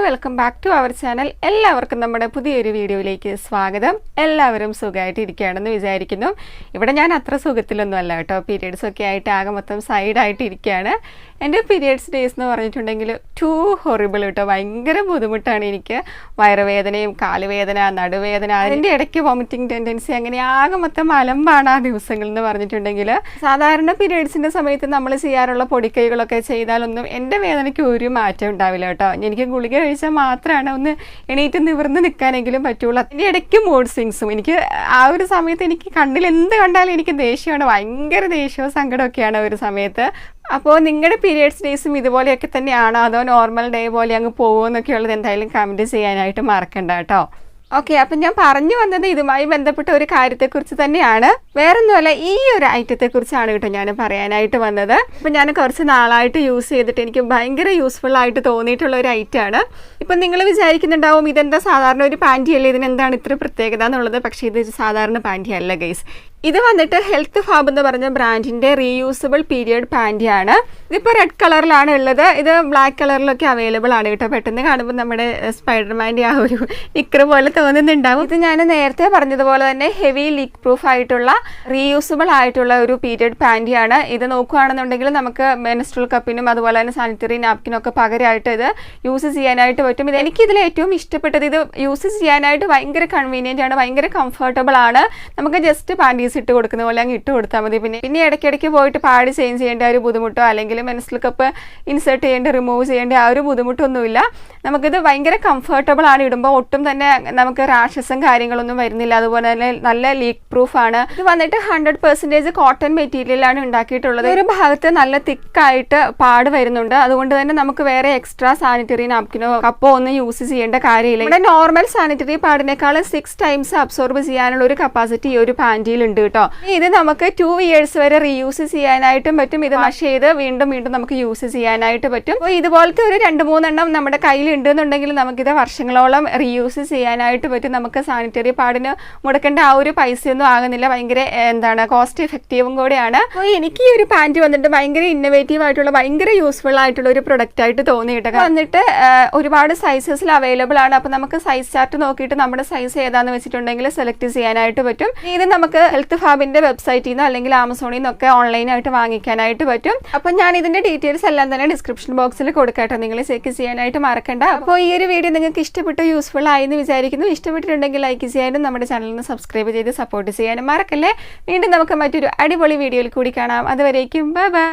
Welcome back to our channel. എല്ലാവർക്കും നമ്മുടെ പുതിയൊരു വീഡിയോയിലേക്ക് സ്വാഗതം. എല്ലാവരും സുഖമായിട്ടിരിക്കുകയാണെന്ന് വിചാരിക്കുന്നു. ഇവിടെ ഞാൻ അത്ര സുഖത്തിലൊന്നും അല്ല കേട്ടോ. പീരിയഡ്സ് ഒക്കെ ആയിട്ട് ആകെ മൊത്തം സൈഡായിട്ട് ഇരിക്കുകയാണ്. എൻ്റെ പീരിയഡ്സ് ഡേയ്സ് എന്ന് പറഞ്ഞിട്ടുണ്ടെങ്കിൽ ടു ഹൊറിബിൾ കേട്ടോ. ഭയങ്കര ബുദ്ധിമുട്ടാണ് എനിക്ക്. വയറുവേദനയും കാലുവേദന, നടുവേദന, അതിൻ്റെ ഇടയ്ക്ക് വോമിറ്റിംഗ് ടെൻഡൻസി, അങ്ങനെ ആകെ മൊത്തം അലമ്പാണ് ആ ദിവസങ്ങൾ എന്ന് പറഞ്ഞിട്ടുണ്ടെങ്കിൽ. സാധാരണ പീരിയഡ്സിൻ്റെ സമയത്ത് നമ്മൾ ചെയ്യാറുള്ള പൊടിക്കൈകളൊക്കെ ചെയ്താലൊന്നും എൻ്റെ വേദനയ്ക്ക് ഒരു മാറ്റം ഉണ്ടാവില്ല കേട്ടോ. എനിക്ക് ഗുളിക കഴിച്ചാൽ മാത്രമാണ് ഒന്ന് എണീറ്റ് നിവർന്ന് നിൽക്കാനെങ്കിലും പറ്റുള്ളൂ. അതിൻ്റെ ഇടയ്ക്ക് മൂഡ് സ്വിങ്സും. എനിക്ക് ആ ഒരു സമയത്ത് എനിക്ക് കണ്ണിൽ എന്ത് കണ്ടാലും എനിക്ക് ദേഷ്യമാണ്, ഭയങ്കര ദേഷ്യവും സങ്കടമൊക്കെയാണ് ഒരു സമയത്ത്. അപ്പോൾ നിങ്ങളുടെ പീരിയഡ്സ് ഡേയ്സും ഇതുപോലെയൊക്കെ തന്നെയാണോ, അതോ നോർമൽ ഡേ പോലെ അങ്ങ് പോകുമോ എന്നൊക്കെയുള്ളത് എന്തായാലും കമൻറ്റ് ചെയ്യാനായിട്ട് മറക്കണ്ട കേട്ടോ. ഓക്കെ, അപ്പം ഞാൻ പറഞ്ഞു വന്നത് ഇതുമായി ബന്ധപ്പെട്ട ഒരു കാര്യത്തെക്കുറിച്ച് തന്നെയാണ്. വേറൊന്നുമല്ല, ഈ ഒരു ഐറ്റത്തെക്കുറിച്ചാണ് കേട്ടോ ഞാൻ പറയാനായിട്ട് വന്നത്. ഇപ്പം ഞാൻ കുറച്ച് നാളായിട്ട് യൂസ് ചെയ്തിട്ട് എനിക്ക് ഭയങ്കര യൂസ്ഫുൾ ആയിട്ട് തോന്നിയിട്ടുള്ള ഒരു ഐറ്റമാണ്. ഇപ്പം നിങ്ങൾ വിചാരിക്കുന്നുണ്ടാവും ഇതെന്താ സാധാരണ ഒരു പാൻറ്റി അല്ലേ, ഇതിനെന്താണ് ഇത്ര പ്രത്യേകത എന്നുള്ളത്. പക്ഷേ ഇത് സാധാരണ പാൻറ്റി അല്ല ഗൈസ്. ഇത് വന്നിട്ട് ഹെൽത്ത് ഫാബ് എന്ന് പറഞ്ഞ ബ്രാൻഡിൻ്റെ റീയൂസബിൾ പീരിയഡ് പാൻറ്റിയാണ്. ഇതിപ്പോൾ റെഡ് കളറിലാണ് ഉള്ളത്. ഇത് ബ്ലാക്ക് കളറിലൊക്കെ അവൈലബിൾ ആണ് കേട്ടോ. പെട്ടെന്ന് കാണുമ്പോൾ നമ്മുടെ സ്പൈഡർമാൻ്റെ ആ ഒരു നിക്കർ പോലെ തോന്നുന്നുണ്ടാവും. ഇത് ഞാൻ നേരത്തെ പറഞ്ഞതുപോലെ തന്നെ ഹെവി ലീക്ക് പ്രൂഫ് ആയിട്ടുള്ള റീയൂസബിൾ ആയിട്ടുള്ള ഒരു പീരിയഡ് പാൻറ്റിയാണ്. ഇത് നോക്കുകയാണെന്നുണ്ടെങ്കിൽ നമുക്ക് മെൻസ്ട്രൽ കപ്പിനും അതുപോലെ തന്നെ സാനിറ്ററി നാപ്കിനും ഒക്കെ പകരമായിട്ട് ഇത് യൂസ് ചെയ്യാനായിട്ട് പറ്റും. ഇത് എനിക്കിതിൽ ഏറ്റവും ഇഷ്ടപ്പെട്ടത് ഇത് യൂസ് ചെയ്യാനായിട്ട് ഭയങ്കര കൺവീനിയൻ്റ് ആണ്, ഭയങ്കര കംഫർട്ടബിൾ ആണ്. നമുക്ക് ജസ്റ്റ് പാൻറ്റീസ് ഇട്ട് കൊടുക്കുന്ന പോലെ അങ്ങ് ഇട്ട് കൊടുത്താൽ മതി. പിന്നെ ഇടയ്ക്കിടയ്ക്ക് പോയിട്ട് പാഡ് ചേഞ്ച് ചെയ്യേണ്ട ഒരു ബുദ്ധിമുട്ടോ അല്ലെങ്കിൽ മെൻസ്ട്രൽ കപ്പ് ഇൻസേർട്ട് ചെയ്യേണ്ട, റിമൂവ് ചെയ്യേണ്ട ആ ഒരു ബുദ്ധിമുട്ടൊന്നുമില്ല. നമുക്കിത് ഭയങ്കര കംഫർട്ടബിൾ ആണ്. ഇടുമ്പോൾ ഒട്ടും തന്നെ നമുക്ക് റാഷസും കാര്യങ്ങളൊന്നും വരുന്നില്ല. അതുപോലെ തന്നെ നല്ല ലീക്ക് പ്രൂഫ് ആണ്. ഇത് വന്നിട്ട് 100% കോട്ടൺ മെറ്റീരിയലാണ് ഉണ്ടാക്കിയിട്ടുള്ളത്. ഒരു ഭാഗത്ത് നല്ല തിക്കായിട്ട് പാട് വരുന്നുണ്ട്. അതുകൊണ്ട് തന്നെ നമുക്ക് വേറെ എക്സ്ട്രാ സാനിറ്ററി നാപ്കിനോ കപ്പോ ഒന്നും യൂസ് ചെയ്യേണ്ട കാര്യമില്ല. ഇവിടെ നോർമൽ സാനിറ്ററി പാഡിനേക്കാളും 6 ടൈംസ് അബ്സോർബ് ചെയ്യാനുള്ള ഒരു കപ്പാസിറ്റി ഈ ഒരു പാൻറ്റിയിലുണ്ട് കേട്ടോ. ഇത് നമുക്ക് 2 years വരെ റീയൂസ് ചെയ്യാനായിട്ടും പറ്റും. ഇത് വാഷ് ചെയ്ത് വീണ്ടും നമുക്ക് യൂസ് ചെയ്യാനായിട്ട് പറ്റും. അപ്പോൾ ഇതുപോലത്തെ ഒരു 2-3 എണ്ണം നമ്മുടെ കയ്യിൽ ഉണ്ടെന്നുണ്ടെങ്കിൽ നമുക്കിത് വർഷങ്ങളോളം റീയൂസ് ചെയ്യാനായിട്ട് പറ്റും. നമുക്ക് സാനിറ്ററി പാഡിന് മുടക്കേണ്ട ആ ഒരു പൈസയൊന്നും ആകുന്നില്ല. ഭയങ്കര കോസ്റ്റ് എഫക്റ്റീവും കൂടെയാണ്. അപ്പോൾ എനിക്ക് ഈ ഒരു പാൻറ്റ് വന്നിട്ട് ഭയങ്കര ഇന്നോവേറ്റീവ് ആയിട്ടുള്ള, ഭയങ്കര യൂസ്ഫുൾ ആയിട്ടുള്ള ഒരു പ്രൊഡക്റ്റ് ആയിട്ട് തോന്നിയിട്ട് വന്നിട്ട് ഒരുപാട് സൈസസിൽ അവൈലബിൾ ആണ്. അപ്പോൾ നമുക്ക് സൈസ് ചാർട്ട് നോക്കിയിട്ട് നമ്മുടെ സൈസ് ഏതാന്ന് വെച്ചിട്ടുണ്ടെങ്കിൽ സെലക്ട് ചെയ്യാനായിട്ട് പറ്റും. ഇത് നമുക്ക് ഹെൽത്ത് ഫാബിന്റെ വെബ്സൈറ്റിൽ നിന്നോ അല്ലെങ്കിൽ ആമസോണിൽ നിന്നൊക്കെ ഓൺലൈനായിട്ട് വാങ്ങിക്കാനായിട്ട് പറ്റും. അപ്പം ഞാൻ ഇതിന്റെ ഡീറ്റെയിൽസ് എല്ലാം തന്നെ ഡിസ്ക്രിപ്ഷൻ ബോക്സിൽ കൊടുക്കട്ടെ, നിങ്ങൾ ചെക്ക് ചെയ്യാനായിട്ട് മറക്കണ്ട. അപ്പോൾ ഈ ഒരു വീഡിയോ നിങ്ങൾക്ക് ഇഷ്ടപ്പെട്ടോ, യൂസ്ഫുൾ ആയി എന്ന് വിചാരിക്കുന്നു. ഇഷ്ടപ്പെട്ടിട്ടുണ്ടെങ്കിൽ ലൈക്ക് ചെയ്യാനും നമ്മുടെ ചാനലിന് സബ്സ്ക്രൈബ് ചെയ്ത് സപ്പോർട്ട് ചെയ്യാനും മറക്കല്ലേ. വീണ്ടും നമുക്ക് മറ്റൊരു അടിപൊളി വീഡിയോയിൽ കൂടി കാണാം. അതുവരേക്കും ബൈ ബൈ.